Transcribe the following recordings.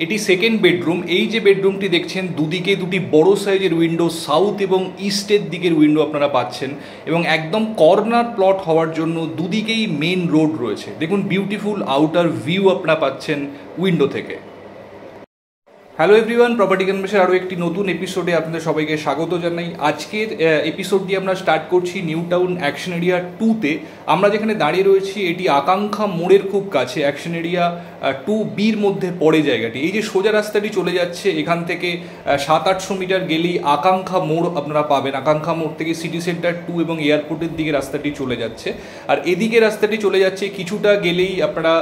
এটি second bedroom. এই যে বেডরুমটি দেখছেন, দুদিকে দুটি বড় সাইজের উইন্ডো, সাউথ এবং ইস্টের দিকের উইন্ডো আপনারা পাচ্ছেন এবং একদম কর্নার প্লট হওয়ার জন্য দুদিকেই মেন রোড রয়েছে। দেখুন বিউটিফুল আউটার ভিউ আপনারা পাচ্ছেন উইন্ডো থেকে। হ্যালো এভরিওয়ান, প্রপার্টি কনভার্সের আরও একটি নতুন এপিসোডে আপনাদের সবাইকে স্বাগত জানাই। আজকের এপিসোডটি আমরা স্টার্ট করছি নিউ টাউন অ্যাকশন এরিয়া 2-তে। আমরা যেখানে দাঁড়িয়ে রয়েছি এটি আকাঙ্ক্ষা মোড়ের খুব কাছে, অ্যাকশন এরিয়া 2Bর মধ্যে পড়ে জায়গাটি। এই যে সোজা রাস্তাটি চলে যাচ্ছে, এখান থেকে 700-800 মিটার গেলেই আকাঙ্ক্ষা মোড় আপনারা পাবেন। আকাঙ্ক্ষা মোড় থেকে সিটি সেন্টার 2 এবং এয়ারপোর্টের দিকে রাস্তাটি চলে যাচ্ছে। আর এদিকে রাস্তাটি চলে যাচ্ছে কিছুটা গেলেই আপনারা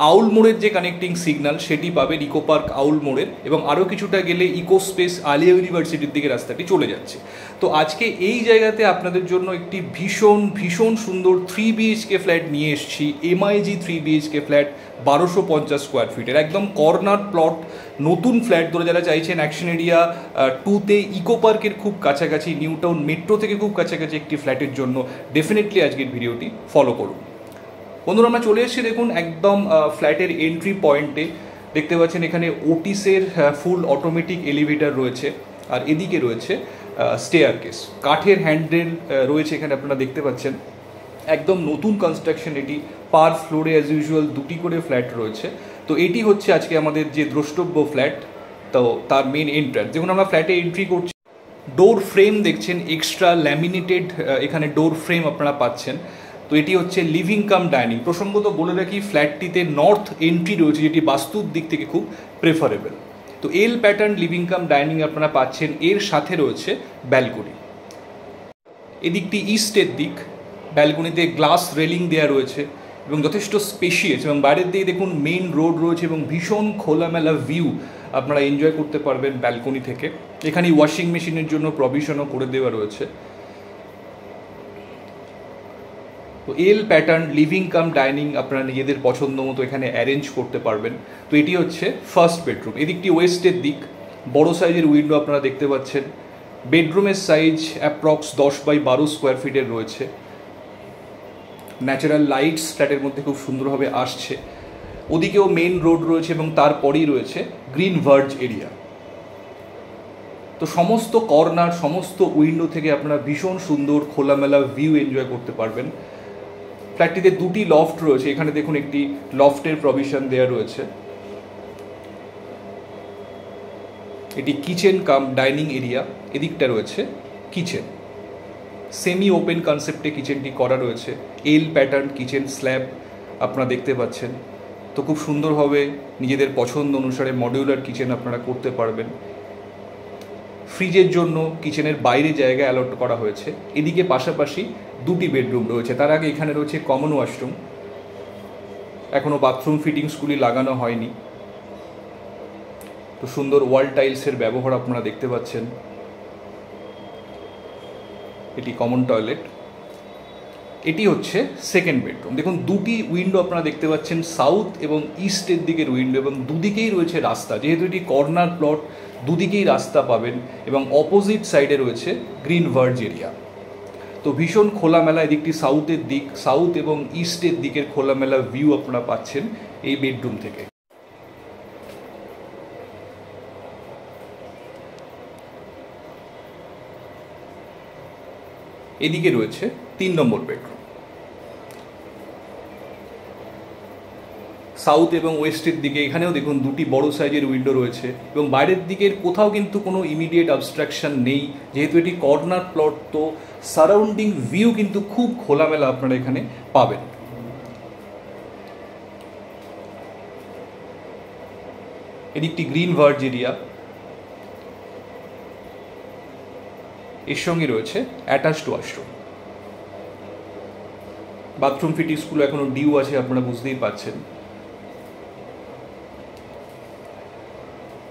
আউল মোড়ের যে কানেক্টিং সিগন্যাল সেটি পাবেন, ইকো পার্ক আউল মোড়ের, এবং আরও কিছুটা গেলে ইকো স্পেস আলিয়া ইউনিভার্সিটির দিকে রাস্তাটি চলে যাচ্ছে। তো আজকে এই জায়গাতে আপনাদের জন্য একটি ভীষণ সুন্দর 3 BHK ফ্ল্যাট নিয়ে এসেছি। MIG 3 BHK ফ্ল্যাট 1250 স্কোয়ার ফিটের, একদম কর্নার প্লট, নতুন ফ্ল্যাট ধরে যারা চাইছেন অ্যাকশন এরিয়া 2-তে ইকো পার্কের খুব কাছাকাছি, নিউ টাউন মেট্রো থেকে খুব কাছাকাছি একটি ফ্ল্যাটের জন্য ডেফিনেটলি আজকের ভিডিওটি ফলো করুন। বন্ধুরা আমরা চলে এসেছি, দেখুন একদম ফ্ল্যাটের এন্ট্রি পয়েন্টে। দেখতে পাচ্ছেন এখানে ওটিসের ফুল অটোমেটিক এলিভেটর রয়েছে, আর এদিকে রয়েছে স্টেয়ারকেস, কাঠের হ্যান্ডেল রয়েছে এখানে আপনারা দেখতে পাচ্ছেন। একদম নতুন কনস্ট্রাকশন এটি, পার ফ্লোরে অ্যাজ ইউজুয়াল 2টি করে ফ্ল্যাট রয়েছে। তো এটি হচ্ছে আজকে আমাদের যে দ্রষ্টব্য ফ্ল্যাট, তো তার মেন এন্ট্রান্স। যেমন আমরা ফ্ল্যাটে এন্ট্রি করছি, ডোর ফ্রেম দেখছেন এক্সট্রা ল্যামিনেটেড এখানে ডোর ফ্রেম আপনারা পাচ্ছেন। তো এটি হচ্ছে লিভিং কাম ডাইনিং। প্রসঙ্গত বলে রাখি, ফ্ল্যাটটিতে নর্থ এন্ট্রি রয়েছে, যেটি বাস্তুর দিক থেকে খুব প্রেফারেবল। তো এল প্যাটার্ন লিভিং কাম ডাইনিং আপনারা পাচ্ছেন, এর সাথে রয়েছে ব্যালকনি। এদিকটি ইস্টের দিক, ব্যালকনিতে গ্লাস রেলিং দেওয়া রয়েছে এবং যথেষ্ট স্পেশিয়াস, এবং বাইরের দিকে দেখুন মেইন রোড রয়েছে এবং ভীষণ খোলামেলা ভিউ আপনারা এনজয় করতে পারবেন ব্যালকনি থেকে। এখানে ওয়াশিং মেশিনের জন্য প্রভিশনও করে দেওয়া রয়েছে। তো এল প্যাটার্ন লিভিং কাম ডাইনিং আপনারা নিজেদের পছন্দ মতো এখানে অ্যারেঞ্জ করতে পারবেন। তো এটি হচ্ছে ফার্স্ট বেডরুম। এদিকটি ওয়েস্টের দিক, বড় সাইজের উইন্ডো আপনারা দেখতে পাচ্ছেন। বেডরুমের সাইজ অ্যাপ্রক্স 10x12 স্কোয়ার ফিটের রয়েছে। ন্যাচারাল লাইটস ফ্ল্যাটের মধ্যে খুব সুন্দরভাবে আসছে। ওদিকেও মেইন রোড রয়েছে এবং তারপরেই রয়েছে গ্রিন ভার্জ এরিয়া। তো সমস্ত কর্নার, সমস্ত উইন্ডো থেকে আপনারা ভীষণ সুন্দর খোলামেলা ভিউ এনজয় করতে পারবেন। ফ্ল্যাটটিতে 2টি লফট রয়েছে, এখানে দেখুন একটি লফটের প্রভিশন দেওয়া রয়েছে। এটি কিচেন কাম ডাইনিং এরিয়া, এদিকটা রয়েছে কিচেন। সেমি ওপেন কনসেপ্টে কিচেনটি করা রয়েছে। এল প্যাটার্ন কিচেন স্ল্যাব আপনারা দেখতে পাচ্ছেন। তো খুব সুন্দরভাবে নিজেদের পছন্দ অনুসারে মডিউলার কিচেন আপনারা করতে পারবেন। ফ্রিজের জন্য কিচেনের বাইরে জায়গা অ্যালট করা হয়েছে। এদিকে পাশাপাশি 2টি বেডরুম রয়েছে। তার আগে এখানে রয়েছে কমন ওয়াশরুম, এখনও বাথরুম ফিটিংসগুলি লাগানো হয়নি। তো সুন্দর ওয়াল টাইলসের ব্যবহার আপনারা দেখতে পাচ্ছেন। এটি কমন টয়লেট। এটি হচ্ছে সেকেন্ড বেডরুম। দেখুন 2টি উইন্ডো আপনারা দেখতে পাচ্ছেন, সাউথ এবং ইস্টের দিকের উইন্ডো, এবং দুদিকেই রয়েছে রাস্তা। যেহেতু এটি কর্নার প্লট, দুদিকেই রাস্তা পাবেন এবং অপোজিট সাইডে রয়েছে গ্রিন ভার্জ এরিয়া। তো ভীষণ খোলামেলা, এদিকটি সাউথের দিক, সাউথ এবং ইস্টের দিকের খোলামেলা ভিউ আপনারা পাচ্ছেন এই বেডরুম থেকে। এদিকে রয়েছে 3 নম্বর বেডরুম। সাউথ এবং ওয়েস্টের দিকে এখানেও দেখুন 2টি বড় সাইজের উইন্ডো রয়েছে এবং বাইরের দিকের কোথাও কিন্তু কোনো ইমিডিয়েট অবস্ট্রাকশন নেই। যেহেতু এটি কর্নার প্লট, তো সারাউন্ডিং ভিউ কিন্তু খুব খোলামেলা আপনারা এখানে পাবেন। এদিকটি গ্রিন ভার্জ এরিয়া, এর সঙ্গে রয়েছে অ্যাটাচড ওয়াশরুম। বাথরুম ফিটিংসগুলো এখনো ডিউ আছে, আপনারা বুঝতেই পারছেন।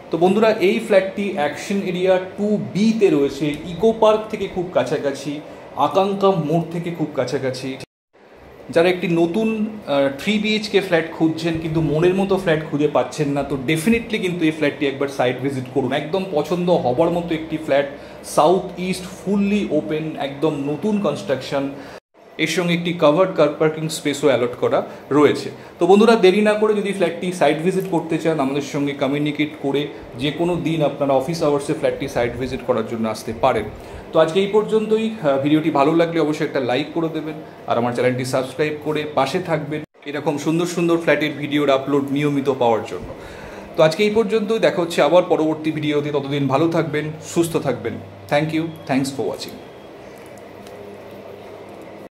তো বন্ধুরা, এই ফ্ল্যাটটি অ্যাকশন এরিয়া 2Bতে রয়েছে, ইকো পার্ক থেকে খুব কাছাকাছি, আকাঙ্ক্ষা মোড় থেকে খুব কাছাকাছি। যারা একটি নতুন 3 BHK ফ্ল্যাট খুঁজছেন কিন্তু মনের মতো ফ্ল্যাট খুঁজে পাচ্ছেন না, তো ডেফিনেটলি কিন্তু এই ফ্ল্যাটটি একবার সাইট ভিজিট করুন। একদম পছন্দ হবার মতো একটি flat, south east, fully open, একদম নতুন কনস্ট্রাকশন। এর সঙ্গে একটি কাভার্ড কার পার্কিং স্পেসও অ্যালট করা রয়েছে। তো বন্ধুরা, দেরি না করে যদি ফ্ল্যাটটি সাইট ভিজিট করতে চান, আমাদের সঙ্গে কমিউনিকেট করে যে কোনো দিন আপনারা অফিস আওয়ার্সে ফ্ল্যাটটি সাইট ভিজিট করার জন্য আসতে পারেন। তো আজকে এই পর্যন্তই। ভিডিওটি ভালো লাগলে অবশ্যই একটা লাইক করে দেবেন, আর আমার চ্যানেলটি সাবস্ক্রাইব করে পাশে থাকবেন এরকম সুন্দর সুন্দর ফ্ল্যাটের ভিডিওর আপলোড নিয়মিত পাওয়ার জন্য। তো আজকে এই পর্যন্তই, দেখা হচ্ছে আবার পরবর্তী ভিডিওতে। ততদিন ভালো থাকবেন, সুস্থ থাকবেন। Thank you, thanks for watching.